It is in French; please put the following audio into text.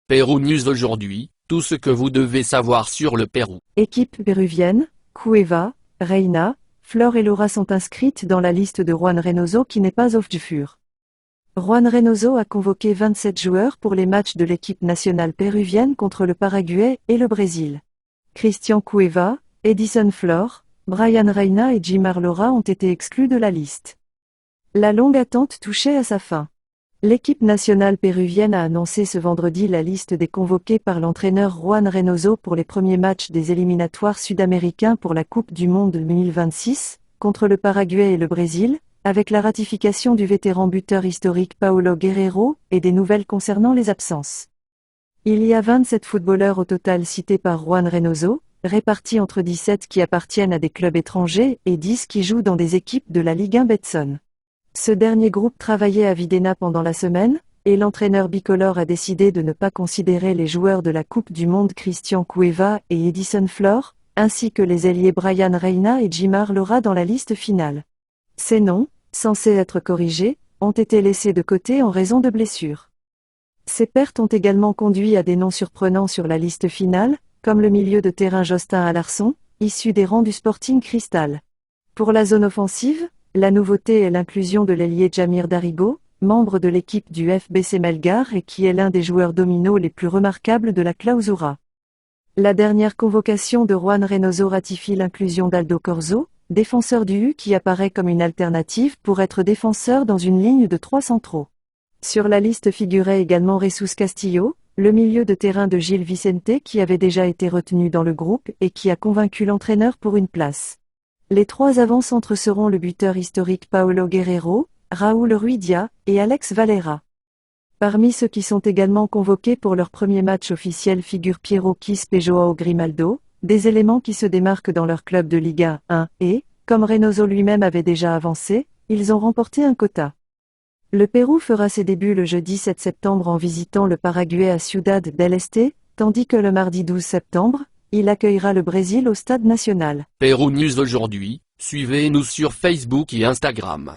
Pérou News aujourd'hui, tout ce que vous devez savoir sur le Pérou. Équipe péruvienne, Cueva, Reina, Flor et Laura sont inscrites dans la liste de Juan Reynoso qui n'est pas off du fur. Juan Reynoso a convoqué 27 joueurs pour les matchs de l'équipe nationale péruvienne contre le Paraguay et le Brésil. Cristian Cueva, Edison Flor, Brian Reina et Jimar Laura ont été exclus de la liste. La longue attente touchait à sa fin. L'équipe nationale péruvienne a annoncé ce vendredi la liste des convoqués par l'entraîneur Juan Reynoso pour les premiers matchs des éliminatoires sud-américains pour la Coupe du Monde 2026, contre le Paraguay et le Brésil, avec la ratification du vétéran buteur historique Paulo Guerrero, et des nouvelles concernant les absences. Il y a 27 footballeurs au total cités par Juan Reynoso, répartis entre 17 qui appartiennent à des clubs étrangers et 10 qui jouent dans des équipes de la Ligue 1 Betson. Ce dernier groupe travaillait à Videna pendant la semaine, et l'entraîneur bicolore a décidé de ne pas considérer les joueurs de la Coupe du Monde Cristian Cueva et Edison Flor, ainsi que les ailiers Brian Reina et Jimar Laura dans la liste finale. Ces noms, censés être corrigés, ont été laissés de côté en raison de blessures. Ces pertes ont également conduit à des noms surprenants sur la liste finale, comme le milieu de terrain Justin Alarson, issu des rangs du Sporting Cristal. Pour la zone offensive, la nouveauté est l'inclusion de l'ailier Jamir Darigo, membre de l'équipe du FBC Melgar et qui est l'un des joueurs dominos les plus remarquables de la Clausura. La dernière convocation de Juan Reynoso ratifie l'inclusion d'Aldo Corzo, défenseur du U qui apparaît comme une alternative pour être défenseur dans une ligne de 3 centraux. Sur la liste figurait également Jesus Castillo, le milieu de terrain de Gil Vicente qui avait déjà été retenu dans le groupe et qui a convaincu l'entraîneur pour une place. Les 3 avant-centres seront le buteur historique Paulo Guerrero, Raúl Ruidia et Alex Valera. Parmi ceux qui sont également convoqués pour leur premier match officiel figurent Piero Quispe et Joao Grimaldo, des éléments qui se démarquent dans leur club de Liga 1 et, comme Reynoso lui-même avait déjà avancé, ils ont remporté un quota. Le Pérou fera ses débuts le jeudi 7 septembre en visitant le Paraguay à Ciudad del Este, tandis que le mardi 12 septembre, il accueillera le Brésil au Stade national. Pérou News aujourd'hui, suivez-nous sur Facebook et Instagram.